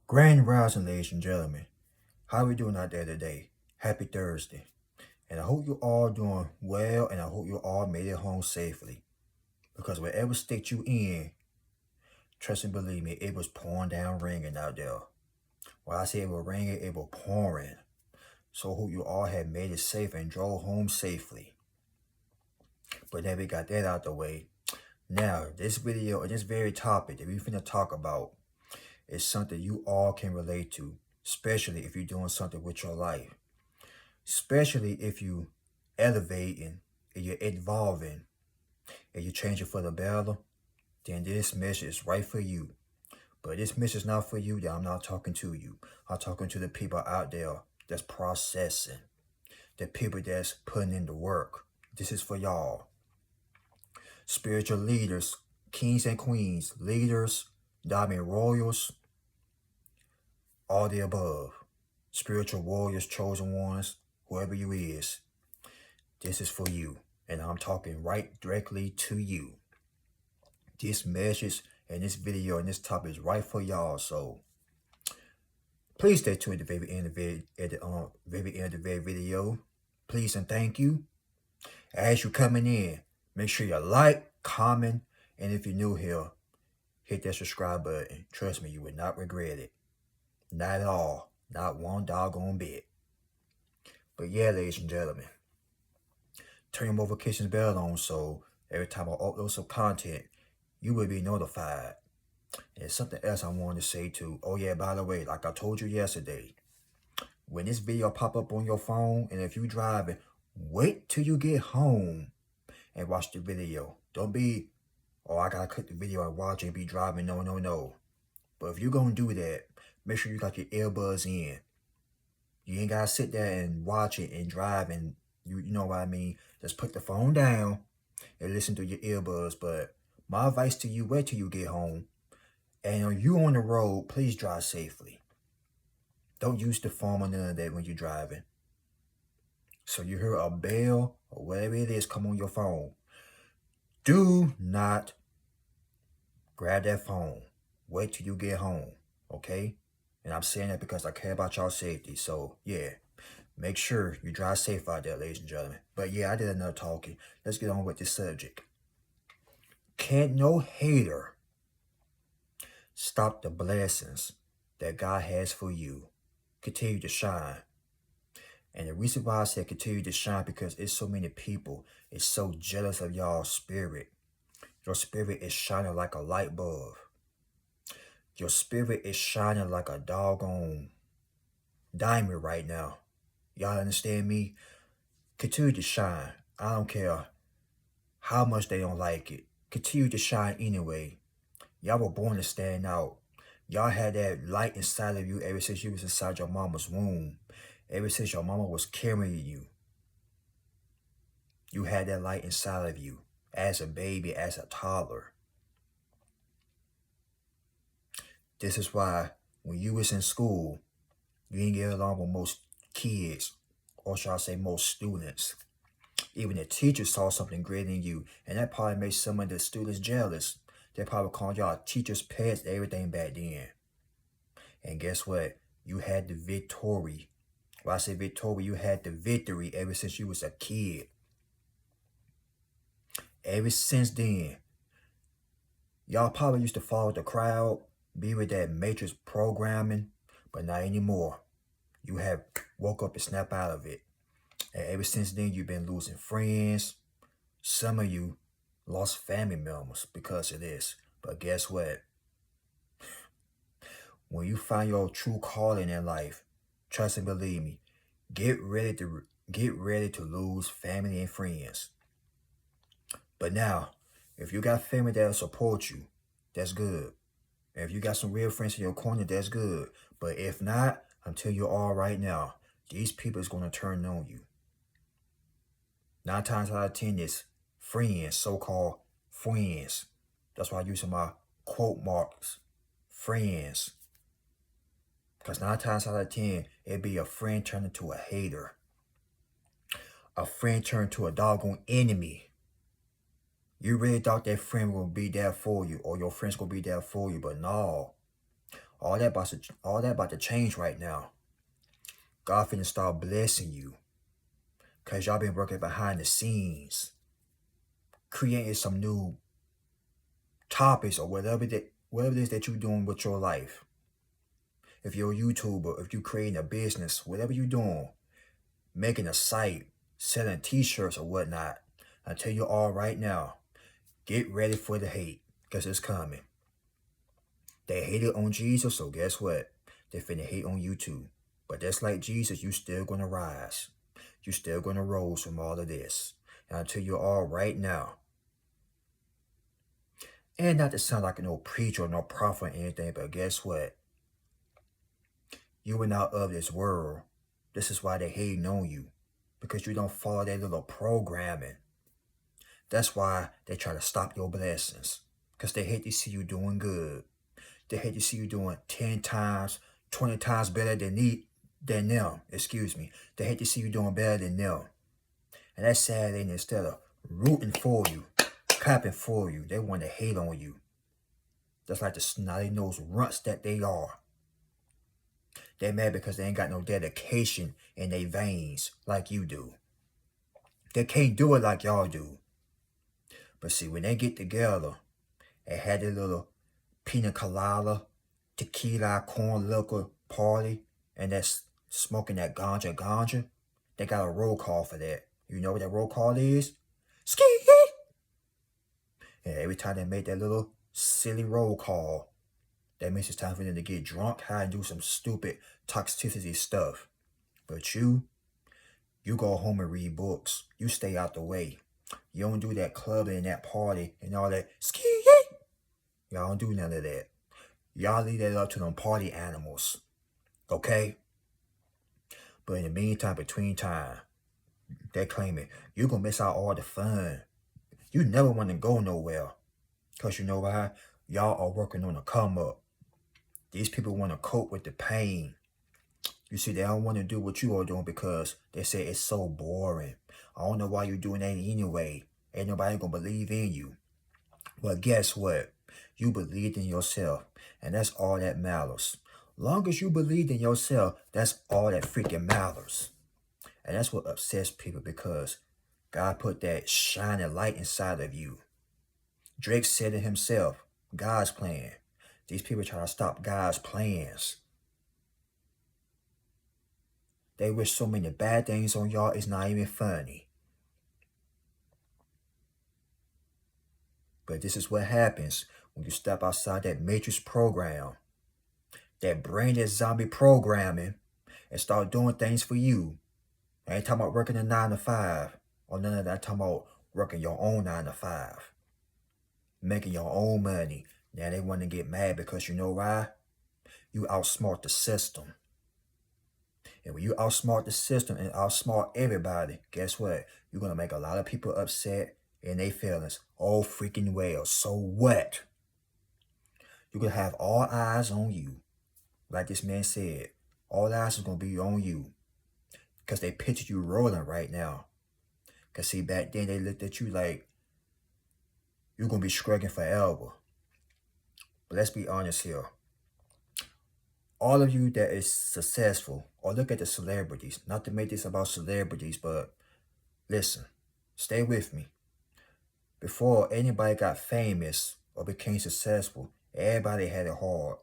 Grand Rising, ladies and gentlemen. How are we doing out there today? Happy Thursday. And I hope you're all doing well, and I hope you all made it home safely. Because whatever state you in, trust and believe me, it was pouring down raining out there. When I say it was raining, it was pouring. So I hope you all had made it safe and drove home safely. But now we got that out the way. Now, this video and this very topic that we finna talk about is something you all can relate to, especially if you're doing something with your life. Especially if you elevating and you're evolving and you're changing for the better, then this message is right for you. But this message is not for you, then I'm not talking to you. I'm talking to the people out there that's processing, the people that's putting in the work. This is for y'all. Spiritual leaders, kings and queens, leaders, diamond royals, all the above. Spiritual warriors, chosen ones, whoever you is. This is for you. And I'm talking right directly to you. This message and this video and this topic is right for y'all. So please stay tuned at the very end of the video. Please and thank you. As you coming in, make sure you like, comment, and if you're new here, hit that subscribe button. Trust me, you will not regret it. Not at all. Not one doggone bit. But yeah, ladies and gentlemen, turn your notifications bell on so every time I upload some content, you will be notified. And something else I wanted to say too. Oh yeah, by the way, like I told you yesterday, when this video pop up on your phone, and if you driving, wait till you get home and watch the video. Don't be, oh, I gotta click the video and watch it and be driving. No. But if you're gonna do that, make sure you got your earbuds in. You ain't gotta sit there and watch it and drive, and you know what I mean. Just put the phone down and listen to your earbuds. But my advice to you, wait till you get home. And when you on the road, please drive safely. Don't use the phone or none of that when you're driving. So you hear a bell or whatever it is come on your phone. Do not grab that phone. Wait till you get home, okay? And I'm saying that because I care about y'all safety. So, yeah, make sure you drive safe out there, ladies and gentlemen. But, yeah, I did enough talking. Let's get on with this subject. Can't no hater stop the blessings that God has for you. Continue to shine. And the reason why I said continue to shine, because it's so many people is so jealous of y'all's spirit. Your spirit is shining like a light bulb. Your spirit is shining like a doggone diamond right now. Y'all understand me? Continue to shine. I don't care how much they don't like it. Continue to shine anyway. Y'all were born to stand out. Y'all had that light inside of you ever since you was inside your mama's womb. Ever since your mama was carrying you. You had that light inside of you. As a baby, as a toddler. This is why when you was in school, you didn't get along with most kids. Or shall I say most students. Even the teachers saw something great in you. And that probably made some of the students jealous. They probably called y'all teachers' pets, everything back then. And guess what? You had the victory. When I say victory, you had the victory ever since you was a kid. Ever since then, y'all probably used to follow the crowd, be with that matrix programming, but not anymore. You have woke up and snapped out of it. And ever since then, you've been losing friends. Some of you lost family members because of this. But guess what? When you find your true calling in life, trust and believe me, get ready to lose family and friends. But now, if you got family that'll support you, that's good. And if you got some real friends in your corner, that's good. But if not, I'm telling you all right now, these people is going to turn on you. 9 times out of 10 is friends, so-called friends. That's why I use my quote marks, friends. Because 9 times out of 10, it'd be a friend turned into a hater. A friend turned to a doggone enemy. You really thought that friend would be there for you, or your friends will be there for you, but no. all that about to change right now. God finna start blessing you. Cause y'all been working behind the scenes, creating some new topics or whatever it is that you're doing with your life. If you're a YouTuber, if you're creating a business, whatever you're doing, making a site, selling t-shirts or whatnot, I tell you all right now, get ready for the hate, because it's coming. They hated on Jesus, so guess what? They finna hate on you too. But just like Jesus, you still gonna rise. You still gonna rose from all of this. And I tell you all right now, and not to sound like no preacher or no prophet or anything, but guess what? You are not of this world. This is why they hating on you. Because you don't follow their little programming. That's why they try to stop your blessings. Because they hate to see you doing good. They hate to see you doing 10 times, 20 times better than them. Excuse me. They hate to see you doing better than them. And that's sad. And instead of rooting for you, clapping for you, they want to hate on you. Just like the snotty-nosed runts that they are. They're mad because they ain't got no dedication in their veins like you do. They can't do it like y'all do. But see, when they get together and had their little pina colada, tequila, corn liquor party, and that's smoking that ganja, they got a roll call for that. You know what that roll call is? Ski! And every time they make that little silly roll call, that means it's time for them to get drunk, high, and do some stupid toxicity stuff. But you go home and read books. You stay out the way. You don't do that clubbing and that party and all that. Ski! Y'all don't do none of that. Y'all leave that up to them party animals. Okay? But in the meantime, between time, they claiming you're going to miss out all the fun. You never want to go nowhere. Because you know why? Y'all are working on a come up. These people want to cope with the pain. You see, they don't want to do what you are doing because they say it's so boring. I don't know why you're doing that anyway. Ain't nobody going to believe in you. Well, guess what? You believed in yourself. And that's all that matters. Long as you believed in yourself, that's all that freaking matters. And that's what upsets people because God put that shining light inside of you. Drake said it himself, God's plan. These people try to stop God's plans. They wish so many bad things on y'all, it's not even funny. But this is what happens when you step outside that matrix program, that brainless zombie programming, and start doing things for you. I ain't talking about working a 9 to 5, or none of that. I'm talking about working your own 9 to 5, making your own money. Now they want to get mad because you know why? You outsmart the system. And when you outsmart the system and outsmart everybody, guess what? You're going to make a lot of people upset in their feelings. Oh, freaking well. So what? You're going to have all eyes on you. Like this man said, all eyes is going to be on you. Because they picture you rolling right now. Because see, back then they looked at you like you're going to be struggling forever. But let's be honest here. All of you that is successful, or look at the celebrities, not to make this about celebrities, but listen, stay with me. Before anybody got famous or became successful, everybody had it hard.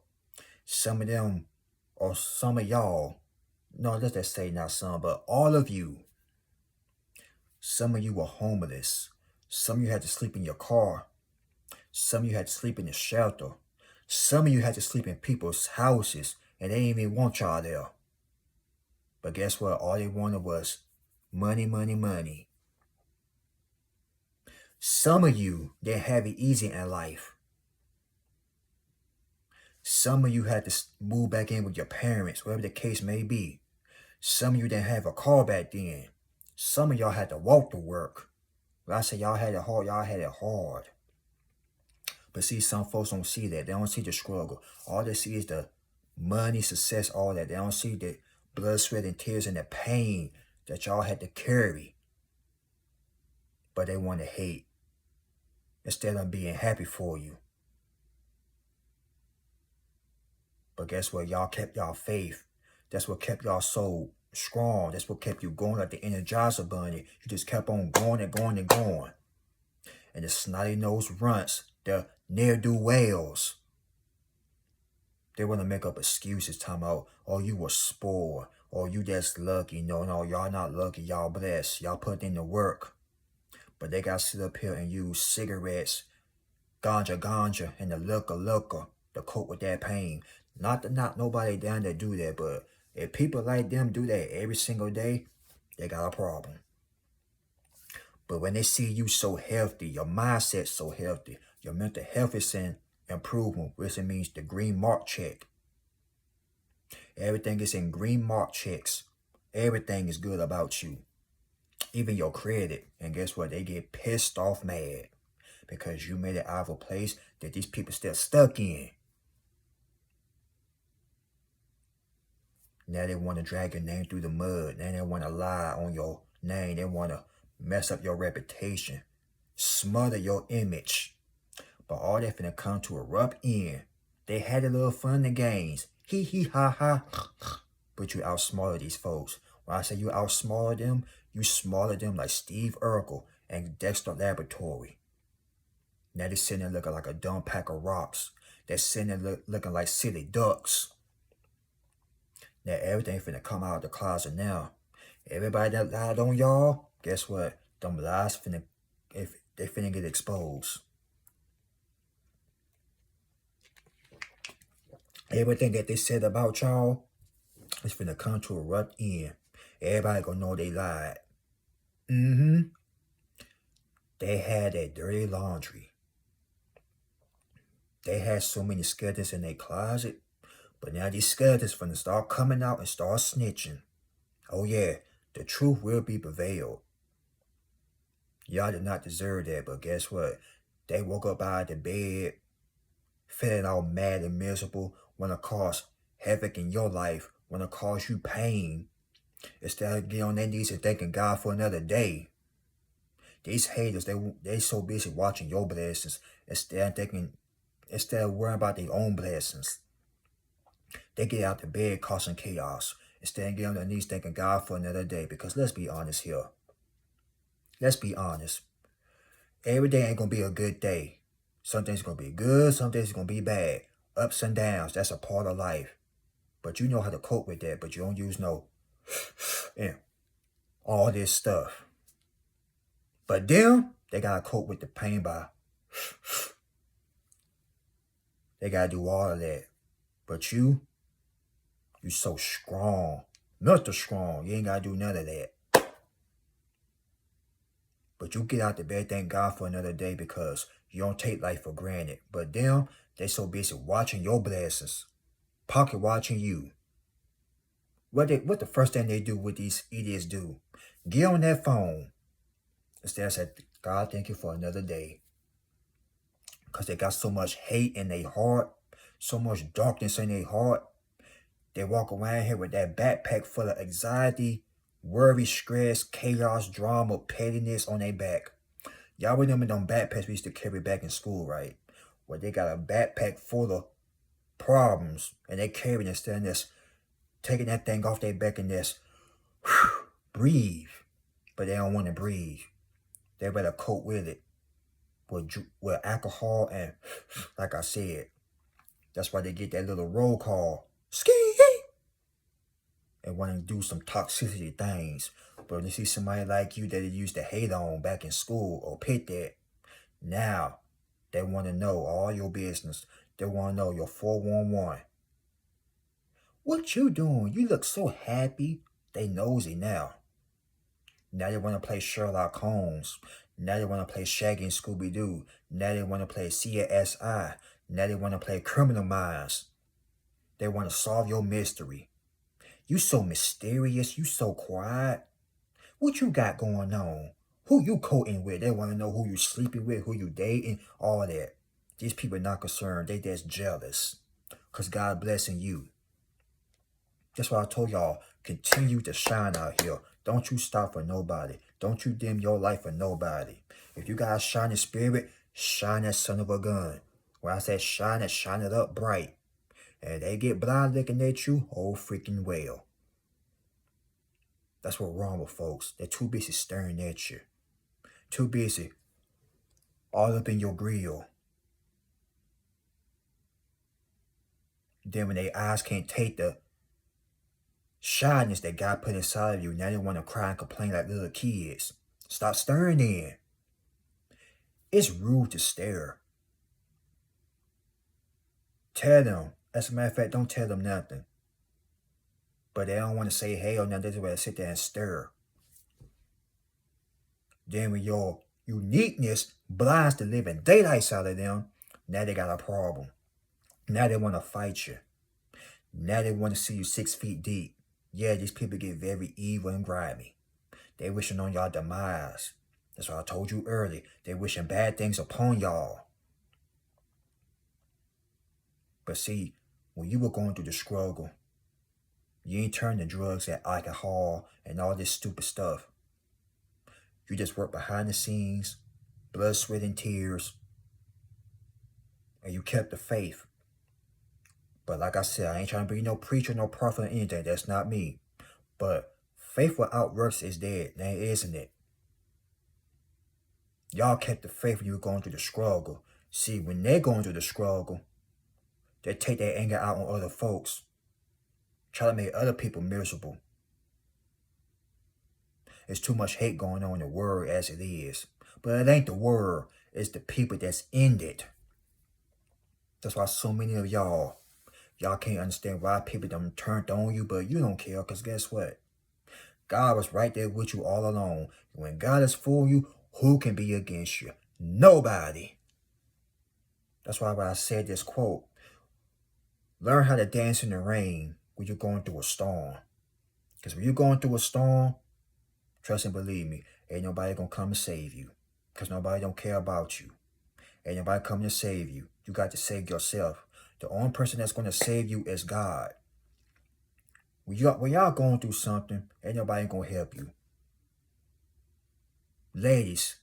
Some of them, or some of y'all, no, let's just say not some, but all of you, some of you were homeless. Some of you had to sleep in your car. Some of you had to sleep in the shelter. Some of you had to sleep in people's houses, and they didn't even want y'all there. But guess what? All they wanted was money, money, money. Some of you didn't have it easy in life. Some of you had to move back in with your parents, whatever the case may be. Some of you didn't have a car back then. Some of y'all had to walk to work. When I say y'all had it hard, y'all had it hard. But see, some folks don't see that. They don't see the struggle. All they see is the money, success, all that. They don't see the blood, sweat, and tears and the pain that y'all had to carry. But they want to hate instead of being happy for you. But But guess what? Y'all kept y'all faith. That's what kept y'all so strong. That's what kept you going like the Energizer Bunny. You just kept on going and going and going. And the snotty-nosed runts, the ne'er-do-wells, they want to make up excuses talking about, oh, you were spoiled. Or you just lucky. No, y'all not lucky. Y'all blessed. Y'all put in the work. But they got to sit up here and use cigarettes, ganja, and the liquor to cope with that pain. Not to knock nobody down that do that, but if people like them do that every single day, they got a problem. But when they see you so healthy, your mindset so healthy, your mental health is in improvement, which means the green mark check. Everything is in green mark checks. Everything is good about you. Even your credit. And guess what? They get pissed off mad because you made it out of a place that these people still stuck in. Now they want to drag your name through the mud. Now they want to lie on your name. They want to mess up your reputation, smother your image. But all that finna come to a rough end. They had a little fun and games. Hee ha ha. But you outsmarted these folks. When I say you outsmarted them, you smarted them like Steve Urkel and Dexter Laboratory. Now they're sitting there looking like a dumb pack of rocks. They're sitting there looking like silly ducks. Now everything finna come out of the closet now. Everybody that lied on y'all, guess what? Them lies they finna get exposed. Everything that they said about y'all is finna come to a rough end. Everybody gonna know they lied. They had that dirty laundry. They had so many skeletons in their closet. But now these skeletons finna start coming out and start snitching. Oh yeah, the truth will be prevailed. Y'all did not deserve that, but guess what? They woke up out of the bed, feeling all mad and miserable, wanna cause havoc in your life, wanna cause you pain. Instead of getting on their knees and thanking God for another day. These haters, they so busy watching your blessings instead of worrying about their own blessings. They get out the bed causing chaos instead of getting on their knees thanking God for another day. Because let's be honest here. Let's be honest. Every day ain't gonna be a good day. Some days gonna be good, some days gonna be bad. Ups and downs, that's a part of life. But you know how to cope with that, but you don't use all this stuff. But them, they gotta cope with the pain by they gotta do all of that. But you so strong. Mental strong. You ain't gotta do none of that. But you get out the bed, thank God for another day because you don't take life for granted. But them, they so busy watching your blessings. Pocket watching you. What the first thing they do with these idiots do? Get on that phone. Instead of say, God, thank you for another day. Because they got so much hate in their heart. So much darkness in their heart. They walk around here with that backpack full of anxiety, worry, stress, chaos, drama, pettiness on their back. Y'all remember them backpacks we used to carry back in school, right? Where they got a backpack full of problems and they carry instead of this, taking that thing off their back and this, breathe. But they don't want to breathe. They better cope with it with alcohol and, like I said, that's why they get that little roll call, ski, and want to do some toxicity things. But when you see somebody like you that they used to hate on back in school or pick that, now they want to know all your business. They want to know your 411. What you doing? You look so happy. They nosy now. Now they want to play Sherlock Holmes. Now they want to play Shaggy and Scooby-Doo. Now they want to play CSI. Now they want to play Criminal Minds. They want to solve your mystery. You so mysterious. You so quiet. What you got going on? Who you courting with? They want to know who you sleeping with, who you dating, all that. These people are not concerned. They just jealous. Because God blessing you. That's why I told y'all, continue to shine out here. Don't you stop for nobody. Don't you dim your life for nobody. If you got a shining spirit, shine that son of a gun. When I said shine it up bright. And they get blind looking at you, oh freaking well. That's what's wrong with folks. They're too busy staring at you. Too busy all up in your grill. Then when their eyes can't take the shyness that God put inside of you, now they want to cry and complain like little kids. Stop staring in. It's rude to stare. Tell them. As a matter of fact, don't tell them nothing. But they don't want to say hey or nothing. They just want to sit there and stare. Then when your uniqueness blinds the living daylights out of them, now they got a problem. Now they want to fight you. Now they want to see you 6 feet deep. Yeah, these people get very evil and grimy. They wishing on y'all demise. That's what I told you earlier. They wishing bad things upon y'all. But see, when you were going through the struggle, you ain't turned to drugs and alcohol and all this stupid stuff. You just worked behind the scenes, blood, sweat, and tears, and you kept the faith. But like I said, I ain't trying to be no preacher, no prophet, or anything. That's not me. But faith without works is dead, now isn't it? Y'all kept the faith when you were going through the struggle. See, when they're going through the struggle, they take their anger out on other folks. Try to make other people miserable. There's too much hate going on in the world as it is. But it ain't the world. It's the people that's in it. That's why so many of y'all can't understand why people done turned on you, but you don't care, because guess what? God was right there with you all along. When God is for you, who can be against you? Nobody. That's why when I said this quote, learn how to dance in the rain when you're going through a storm. Because when you're going through a storm, trust and believe me, ain't nobody gonna come and save you. Because nobody don't care about you. Ain't nobody coming to save you. You got to save yourself. The only person that's going to save you is God. When y'all going through something, ain't nobody going to help you. Ladies,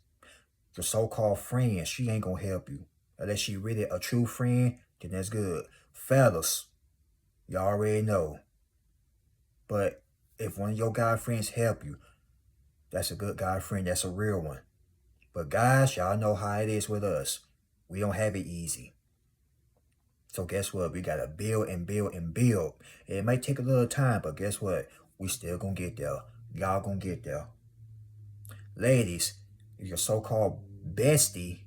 your so-called friend, she ain't going to help you. Unless she really a true friend, then that's good. Fellas, y'all already know. But if one of your guy friends help you, that's a good guy friend. That's a real one. But guys, y'all know how it is with us. We don't have it easy. So guess what? We got to build and build and build. It might take a little time, but guess what? We still going to get there. Y'all going to get there. Ladies, if your so-called bestie,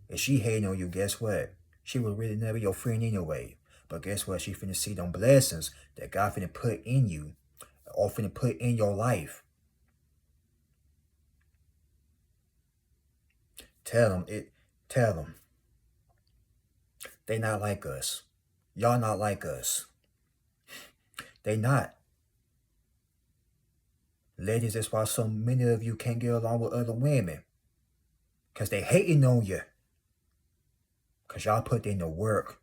if she hating on you, guess what? She was really never your friend anyway. But guess what? She finna see them blessings that God finna put in you or finna put in your life. Tell them. They not like us. Y'all not like us. They not. Ladies, that's why so many of you can't get along with other women. Because they hating on you. Because y'all put in the work.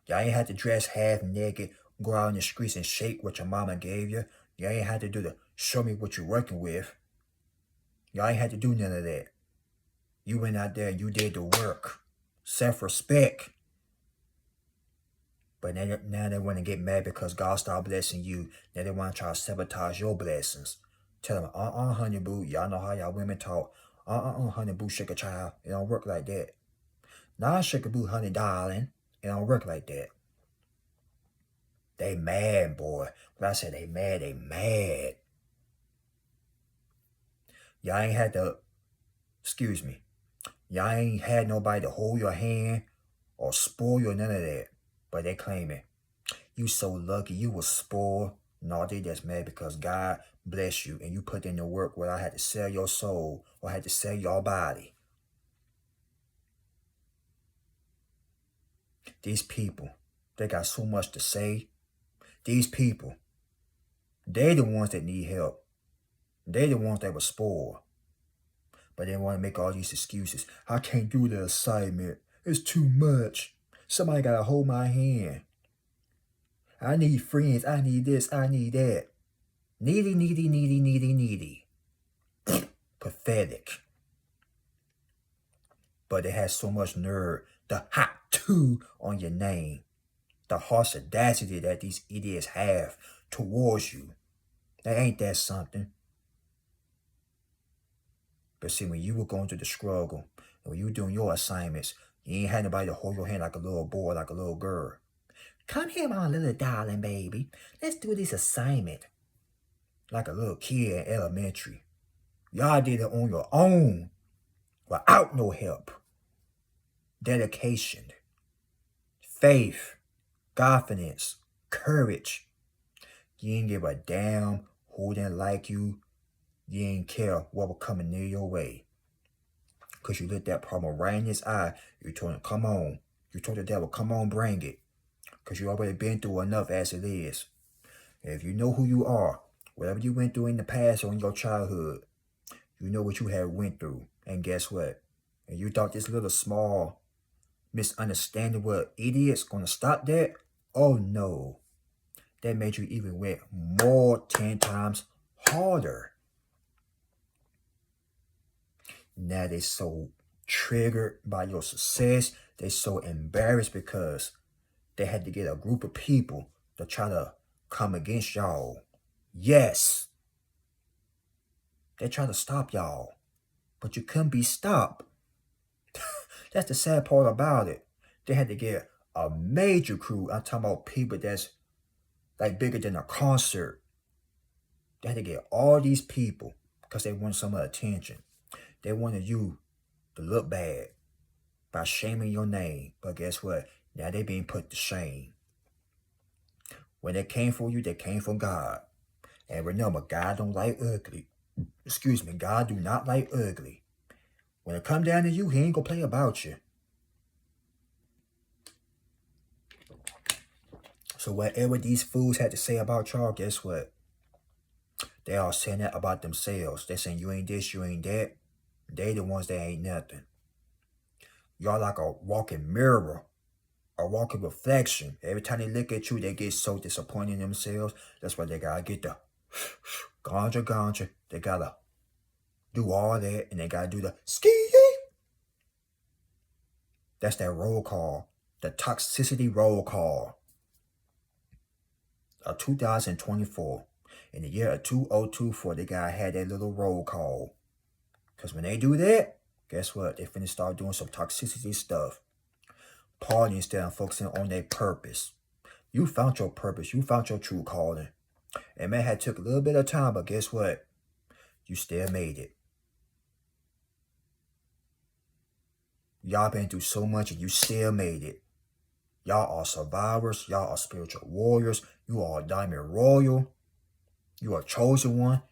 Y'all ain't had to dress half naked, go out in the streets and shake what your mama gave you. Y'all ain't had to do the show me what you're working with. Y'all ain't had to do none of that. You went out there and you did the work. Self-respect. But now they want to get mad because God started blessing you. Now they want to try to sabotage your blessings. Tell them, honey boo. Y'all know how y'all women talk. Honey boo, sugar child. It don't work like that. Nah, sugar boo, honey darling. It don't work like that. They mad, boy. When I say they mad, they mad. Y'all ain't had to, y'all ain't had nobody to hold your hand or spoil you or none of that. But they claiming, you so lucky, you was spoiled. No, they just mad because God bless you and you put in the work where I had to sell your soul or I had to sell your body. These people, they got so much to say. These people, they the ones that need help. They the ones that were spoiled. But they want to make all these excuses. I can't do the assignment. It's too much. Somebody got to hold my hand. I need friends. I need this. I need that. Needy, needy, needy, needy, needy. Pathetic. But it has so much nerve. The HATER on your name. The harsh audacity that these idiots have towards you. That ain't that something. But see, when you were going through the struggle, and when you were doing your assignments, you ain't had nobody to hold your hand like a little boy, like a little girl. Come here, my little darling baby. Let's do this assignment. Like a little kid in elementary. Y'all did it on your own, without no help. Dedication, faith, confidence, courage. You ain't give a damn who didn't like you. You ain't care what was coming near your way. Because you looked that problem right in his eye. You told him, come on. You told the devil, come on, bring it. Because you already been through enough as it is. And if you know who you are, whatever you went through in the past or in your childhood, you know what you have went through. And guess what? And you thought this little small misunderstanding what idiots gonna stop that? Oh no. That made you even went more 10 times harder. Now they so triggered by your success. They so embarrassed because they had to get a group of people to try to come against y'all. Yes. They try to stop y'all. But you couldn't be stopped. That's the sad part about it. They had to get a major crew. I'm talking about people that's like bigger than a concert. They had to get all these people because they wanted some attention. They wanted you to look bad by shaming your name. But guess what? Now they being put to shame. When they came for you, they came for God. And remember, God don't like ugly. Excuse me, God do not like ugly. When it come down to you, he ain't gonna play about you. So whatever these fools had to say about y'all, guess what? They all saying that about themselves. They saying you ain't this, you ain't that. They the ones that ain't nothing. Y'all like a walking mirror, a walking reflection. Every time they look at you, they get so disappointed in themselves. That's why they gotta get the ganja. They gotta do all that, and they gotta do the ski. That's that roll call, the toxicity roll call of 2024. In the year of 2024, they gotta have that little roll call. Because when they do that, guess what? They finna start doing some toxicity stuff. Partying instead of focusing on their purpose. You found your purpose. You found your true calling. It may have took a little bit of time, but guess what? You still made it. Y'all been through so much and you still made it. Y'all are survivors. Y'all are spiritual warriors. You are a diamond royal. You are a chosen one.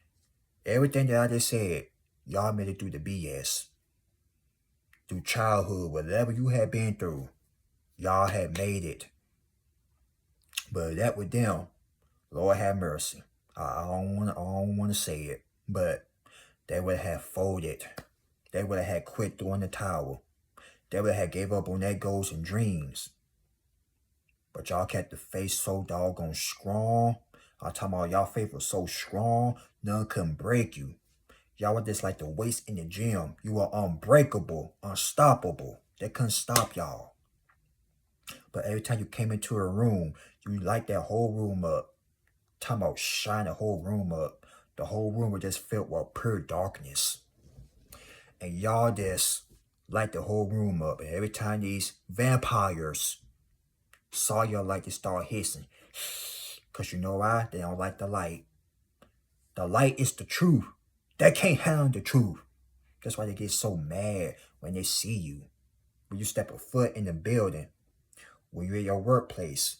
Everything that I just said, y'all made it through the BS. Through childhood, whatever you had been through, y'all had made it. But that with them, Lord have mercy. I don't want to say it, but they would have folded. They would have quit throwing the towel. They would have gave up on their goals and dreams. But y'all kept the faith so doggone strong. I'm talking about y'all faith was so strong, none couldn't break you. Y'all were just like the weights in the gym. You were unbreakable, unstoppable. They couldn't stop y'all. But every time you came into a room, you light that whole room up. Talking about shine the whole room up. The whole room was just filled with pure darkness. And y'all just light the whole room up. And every time these vampires saw your light, they start hissing. Because you know why? They don't like the light. The light is the truth. They can't handle the truth. That's why they get so mad when they see you. When you step a foot in the building. When you're at your workplace.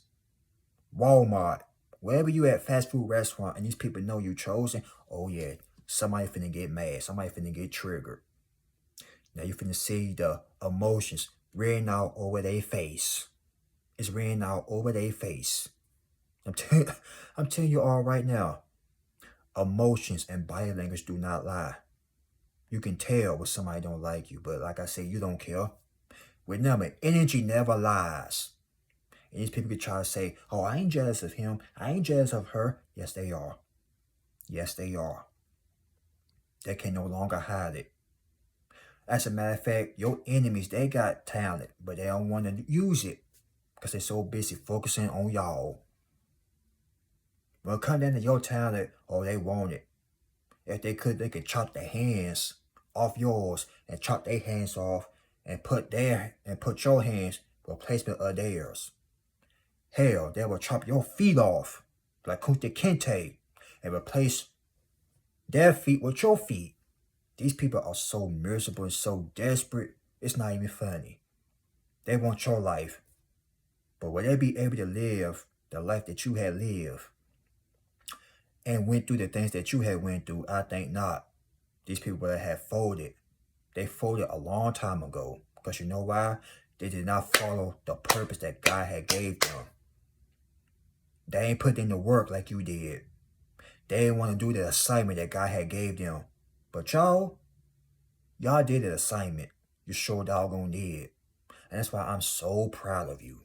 Walmart. Wherever you at, fast food restaurant, and these people know you chosen. Oh yeah, somebody finna get mad. Somebody finna get triggered. Now you finna see the emotions written out over their face. It's written out over their face. I'm telling you all right now. Emotions and body language do not lie. You can tell when somebody don't like you, but like I said, you don't care. Remember, energy never lies. And these people could try to say, oh, I ain't jealous of him. I ain't jealous of her. Yes, they are. Yes, they are. They can no longer hide it. As a matter of fact, your enemies, they got talent, but they don't want to use it because they're so busy focusing on y'all. When it comes down to your talent, oh, they want it. If they could, they could chop their hands off yours and chop their hands off and put your hands replacement of theirs. Hell, they will chop your feet off like Cant and replace their feet with your feet. These people are so miserable and so desperate, it's not even funny. They want your life. But will they be able to live the life that you had lived and went through the things that you had went through? I think not. These people that have folded. They folded a long time ago. Because you know why? They did not follow the purpose that God had gave them. They ain't put in the work like you did. They didn't want to do the assignment that God had gave them. But y'all did the assignment. You sure doggone did. And that's why I'm so proud of you.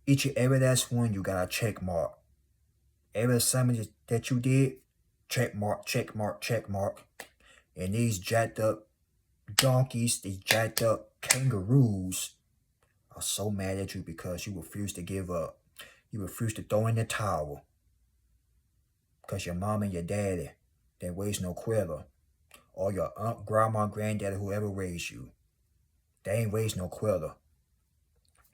Each and every last one, you got a check mark. Every assignment that you did, check mark, check mark, check mark. And these jacked up donkeys, these jacked up kangaroos are so mad at you because you refuse to give up. You refuse to throw in the towel. Because your mom and your daddy, they raised no quitter. Or your aunt, grandma, granddaddy, whoever raised you, they ain't raised no quitter.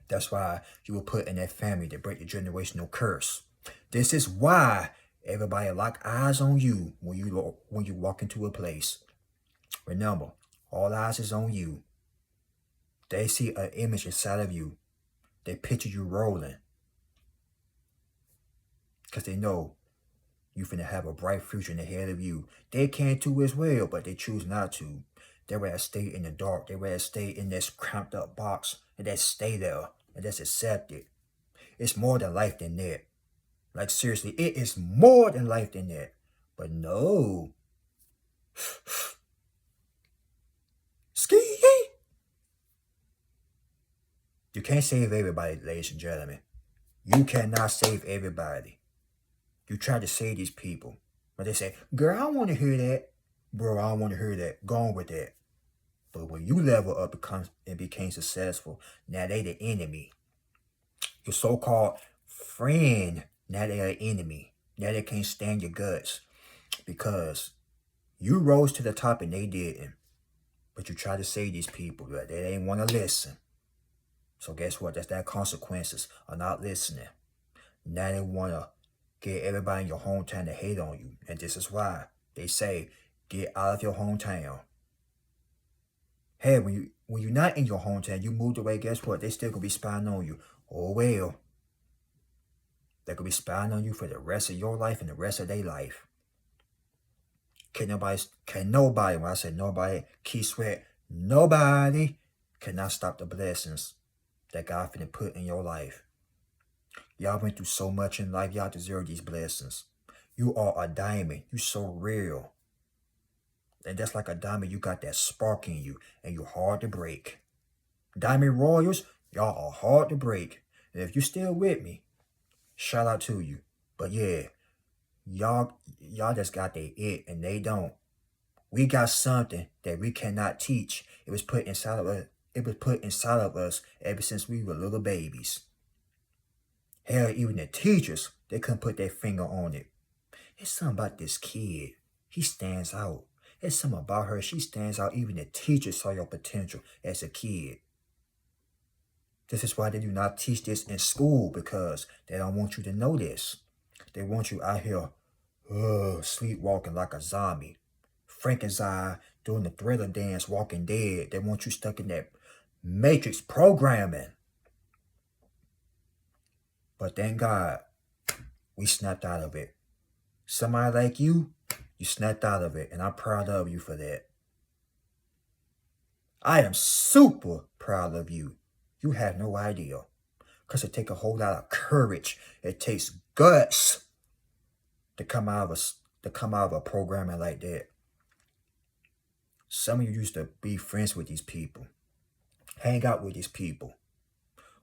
That's why you were put in that family to break the generational curse. This is why everybody lock eyes on you when you walk into a place. Remember, all eyes is on you. They see an image inside of you. They picture you rolling. Because they know you finna have a bright future in ahead of you. They can too as well, but they choose not to. They rather stay in the dark. They rather stay in this cramped up box and just stay there and just accept it. It's more than life than that. Like seriously, it is more than life than that. But no. Ski. You can't save everybody, ladies and gentlemen. You cannot save everybody. You try to save these people. But they say, girl, I don't want to hear that. Bro, I don't want to hear that. Go on with that. But when you level up and became successful, now they the enemy. Your so-called friend, now they're an enemy. Now they can't stand your guts. Because you rose to the top and they didn't. But you try to save these people, but they ain't want to listen. So guess what? That's their consequences of not listening. Now they want to get everybody in your hometown to hate on you. And this is why they say, get out of your hometown. Hey, when you're not in your hometown, you moved away, guess what? They still going to be spying on you. Oh, well. They're going to be spying on you for the rest of your life and the rest of their life. Can nobody, when I say nobody, key sweat, nobody cannot stop the blessings that God finna put in your life. Y'all went through so much in life, y'all deserve these blessings. You are a diamond. You so real. And just like a diamond, you got that spark in you, and you're hard to break. Diamond Royals, y'all are hard to break. And if you're still with me, shout out to you. But yeah, y'all just got their it, and they don't. We got something that we cannot teach. It was put inside of us. It was put inside of us ever since we were little babies. Hell, even the teachers, they couldn't put their finger on it. It's something about this kid. He stands out. It's something about her. She stands out. Even the teachers saw your potential as a kid. This is why they do not teach this in school, because they don't want you to know this. They want you out here sleepwalking like a zombie. Frankenstein doing the Thriller dance, Walking Dead. They want you stuck in that Matrix programming. But thank God, we snapped out of it. Somebody like you snapped out of it, and I'm proud of you for that. I am super proud of you. You have no idea. Because it takes a whole lot of courage. It takes guts to come out of a programming like that. Some of you used to be friends with these people. Hang out with these people.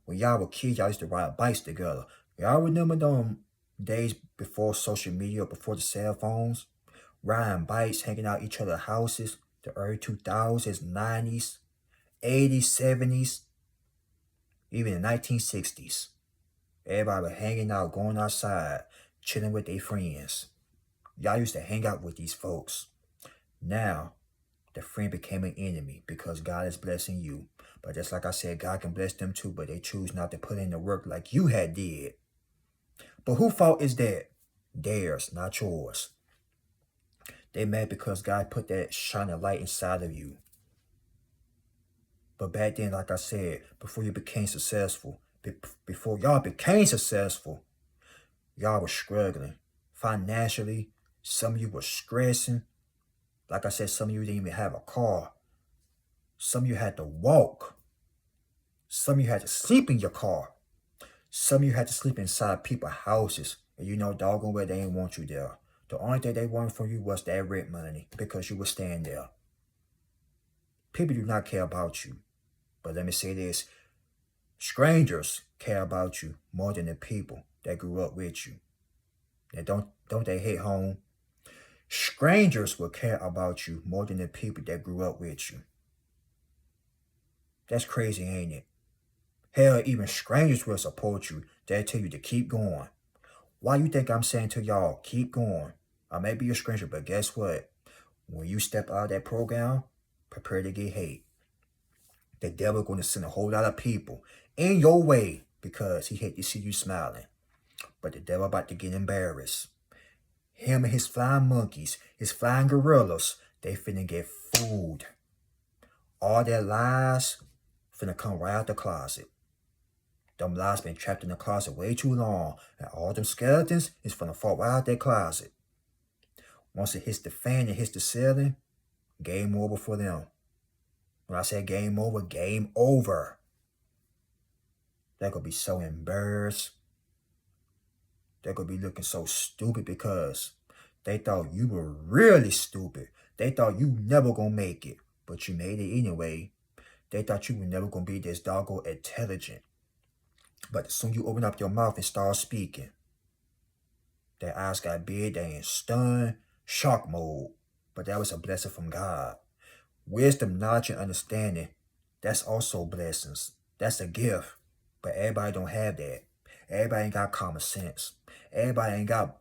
When y'all were kids, y'all used to ride bikes together. Y'all remember them days before social media, before the cell phones? Riding bikes, hanging out each other's houses, the early 2000s, 90s, 80s, 70s. Even in the 1960s, everybody was hanging out, going outside, chilling with their friends. Y'all used to hang out with these folks. Now, the friend became an enemy because God is blessing you. But just like I said, God can bless them too, but they choose not to put in the work like you had did. But whose fault is that? Theirs, not yours. They mad because God put that shining light inside of you. But back then, like I said, before you became successful, before y'all became successful, y'all were struggling. Financially, some of you were stressing. Like I said, some of you didn't even have a car. Some of you had to walk. Some of you had to sleep in your car. Some of you had to sleep inside people's houses. And you know doggone well they didn't want you there. The only thing they wanted from you was that rent money because you were staying there. People do not care about you. But let me say this. Strangers care about you more than the people that grew up with you. And don't they hit home? Strangers will care about you more than the people that grew up with you. That's crazy, ain't it? Hell, even strangers will support you. They'll tell you to keep going. Why you think I'm saying to y'all, keep going? I may be a stranger, but guess what? When you step out of that program, prepare to get hate. The devil going to send a whole lot of people in your way because he hate to see you smiling. But the devil about to get embarrassed. Him and his flying monkeys, his flying gorillas, they finna get fooled. All their lies finna come right out the closet. Them lies been trapped in the closet way too long, and all them skeletons is finna fall right out that closet. Once it hits the fan and hits the ceiling, game over for them. When I say game over, game over. They're gonna be so embarrassed. They're gonna be looking so stupid because they thought you were really stupid. They thought you never gonna make it, but you made it anyway. They thought you were never gonna be this doggone intelligent. But as soon as you open up your mouth and start speaking, their eyes got big, they in stunned, shock mode. But that was a blessing from God. Wisdom, knowledge, and understanding, that's also blessings. That's a gift. But everybody don't have that. Everybody ain't got common sense. Everybody ain't got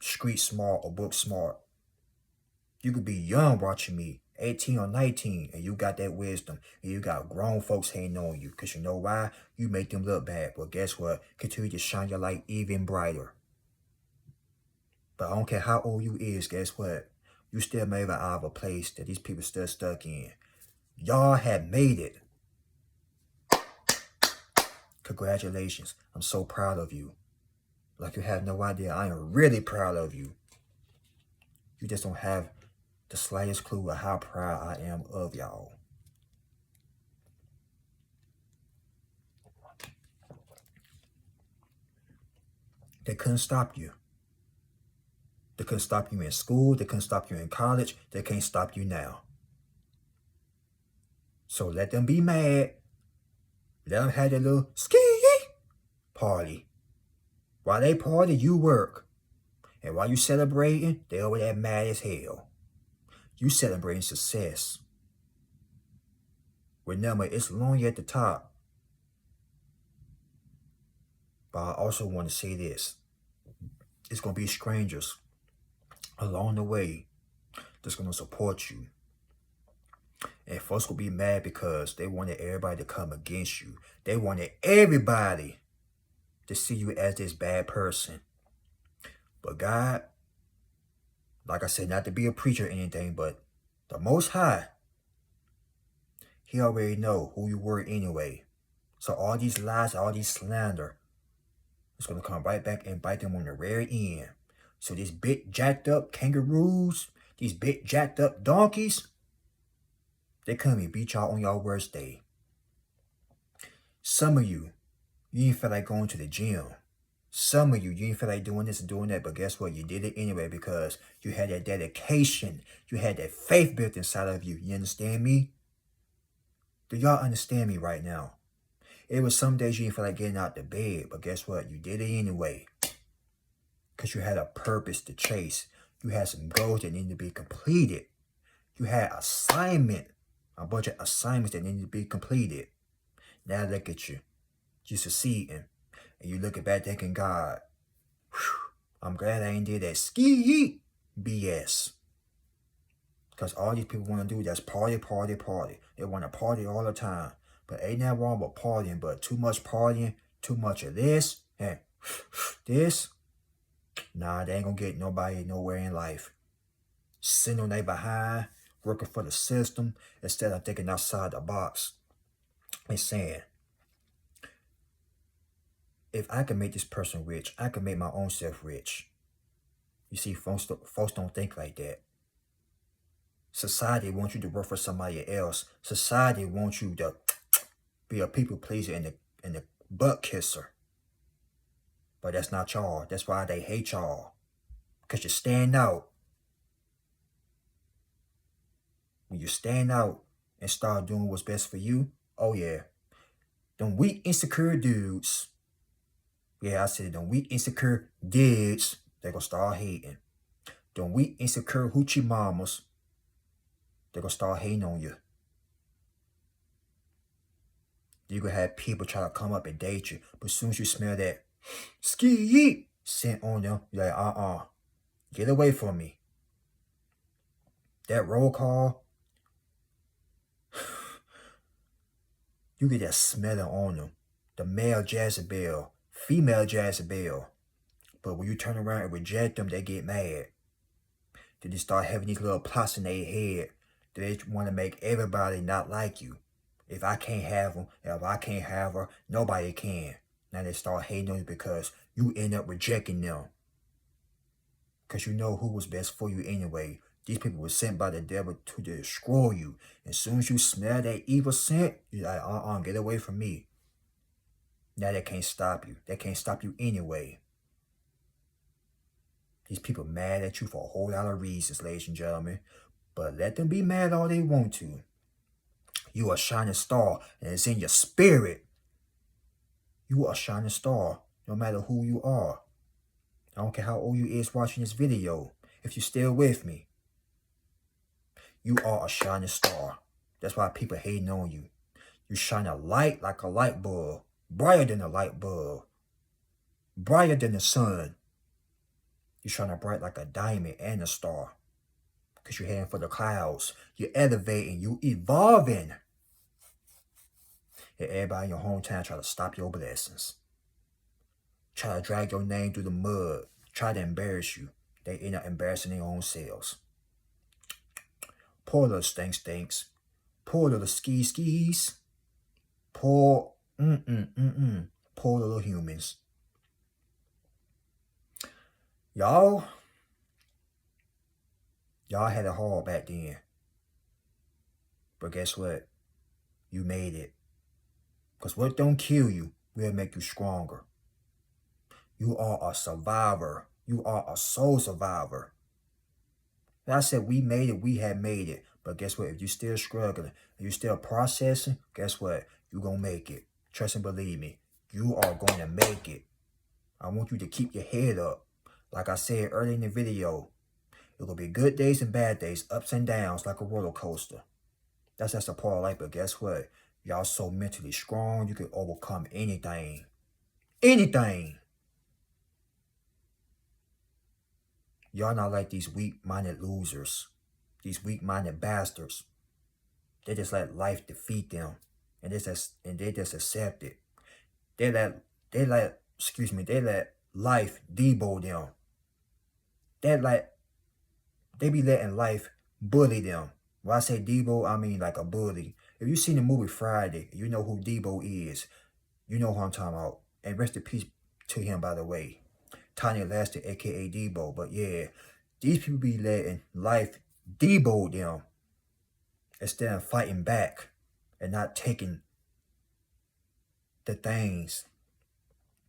street smart or book smart. You could be young watching me, 18 or 19, and you got that wisdom. And you got grown folks hating on you. Because you know why? You make them look bad. But guess what? Continue to shine your light even brighter. But I don't care how old you is, guess what? You still made it out of a place that these people still stuck in. Y'all have made it. Congratulations. I'm so proud of you. Like you have no idea. I am really proud of you. You just don't have the slightest clue of how proud I am of y'all. They couldn't stop you. They couldn't stop you in school. They couldn't stop you in college. They can't stop you now. So let them be mad. Let them have their little ski party. While they party, you work. And while you celebrating, they over there mad as hell. You celebrating success. Remember, it's lonely at the top. But I also want to say this. It's going to be strangers along the way that's going to support you. And folks will be mad because they wanted everybody to come against you. They wanted everybody to see you as this bad person. But God, like I said, not to be a preacher or anything, but the Most High, He already know who you were anyway. So all these lies, all these slander, it's going to come right back and bite them on the very end. So these big jacked up kangaroos, these big jacked up donkeys, they come and beat y'all on your worst day. Some of you didn't feel like going to the gym. Some of you didn't feel like doing this and doing that, but guess what? You did it anyway because you had that dedication. You had that faith built inside of you. You understand me? Do y'all understand me right now? It was some days you didn't feel like getting out the bed, but guess what? You did it anyway. Because you had a purpose to chase. You had some goals that needed to be completed. You had a bunch of assignments that needed to be completed. Now look at you. you succeeding, and you looking back thinking, God, whew, I'm glad I ain't did that ski BS. Because all these people want to do that's party, party, party. They want to party all the time. But ain't nothing wrong with partying, but too much partying, too much of this, and this, nah, they ain't gonna get nobody nowhere in life. Sitting on their behind, working for the system, instead of thinking outside the box. And saying, if I can make this person rich, I can make my own self rich. You see, folks don't think like that. Society wants you to work for somebody else. Society wants you to be a people pleaser and the butt kisser. But that's not y'all. That's why they hate y'all. Because you stand out. When you stand out and start doing what's best for you, oh yeah. Them weak, insecure dudes. Yeah, I said them weak, insecure dudes, they're going to start hating. Them weak, insecure hoochie mamas, they're going to start hating on you. You're going to have people try to come up and date you. But as soon as you smell that ski scent on them, you're like, get away from me. That roll call, you get that smelling on them. The male Jezebel, female Jezebel. But when you turn around and reject them, they get mad. Then they start having these little plots in their head. They want to make everybody not like you. If I can't have them, if I can't have her, nobody can. Now they start hating on you because you end up rejecting them. Because you know who was best for you anyway. These people were sent by the devil to destroy you. As soon as you smell that evil scent, you're like, get away from me. Now they can't stop you. They can't stop you anyway. These people mad at you for a whole lot of reasons, ladies and gentlemen. But let them be mad all they want to. You are a shining star, and it's in your spirit. You are a shining star, no matter who you are. I don't care how old you is watching this video. If you're still with me, you are a shining star. That's why people hating on you. You shine a light like a light bulb, brighter than a light bulb, brighter than the sun. You shine bright like a diamond and a star. Because you're heading for the clouds. You're elevating. You evolving. And everybody in your hometown try to stop your blessings. Try to drag your name through the mud. Try to embarrass you. They end up embarrassing their own selves. Poor little stinks. Poor little skis. Poor, poor little humans. Y'all had it hard back then. But guess what? You made it. Because what don't kill you will make you stronger. You are a survivor. You are a soul survivor. And I said we made it, we have made it. But guess what? If you're still struggling, if you're still processing, guess what? You're going to make it. Trust and believe me. You are going to make it. I want you to keep your head up. Like I said earlier in the video, it will be good days and bad days, ups and downs like a roller coaster. That's just a part of life, but guess what? Y'all so mentally strong, you can overcome anything. Anything. Y'all not like these weak-minded losers. These weak-minded bastards. They just let life defeat them. And they just accept it. They let life debo them. They be letting life bully them. When I say Debo, I mean like a bully. If you seen the movie Friday, you know who Debo is. You know who I'm talking about. And rest in peace to him, by the way. Tiny Elastic, a.k.a. Debo. But yeah, these people be letting life Debo them instead of fighting back and not taking the things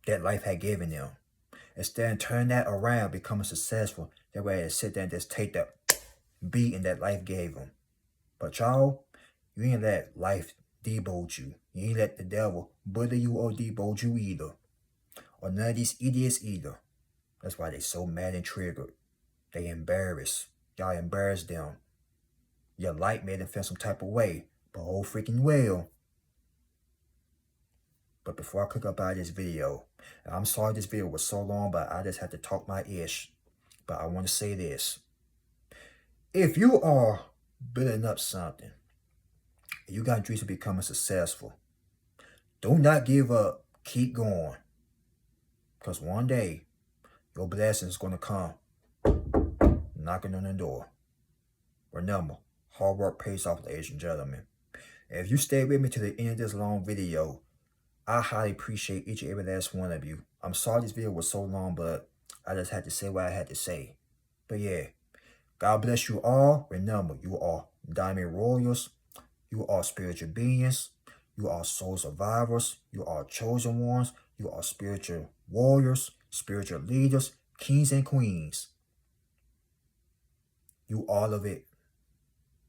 that life had given them. Instead of turning that around, becoming successful, that way they sit there and just take the beating that life gave them. But y'all, you ain't let life debo you. You ain't let the devil bully you or debo you either. Or none of these idiots either. That's why they so mad and triggered. They embarrassed. Y'all embarrassed them. Your light made them feel some type of way. But oh freaking well. But before I click up out of this video, and I'm sorry this video was so long, but I just had to talk my ish. But I want to say this. If you are building up something, and you got dreams of becoming successful, do not give up. Keep going. Because one day, your blessing is going to come knocking on the door. Remember, hard work pays off, ladies and gentlemen. If you stay with me to the end of this long video, I highly appreciate each and every last one of you. I'm sorry this video was so long, but I just had to say what I had to say. But yeah, God bless you all. Remember, you are diamond royals. You are spiritual beings. You are soul survivors. You are chosen ones. You are spiritual warriors, spiritual leaders, kings and queens. You all of it.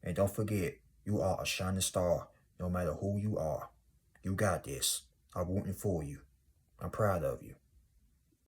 And don't forget, you are a shining star, no matter who you are. You got this. I'm rooting for you. I'm proud of you.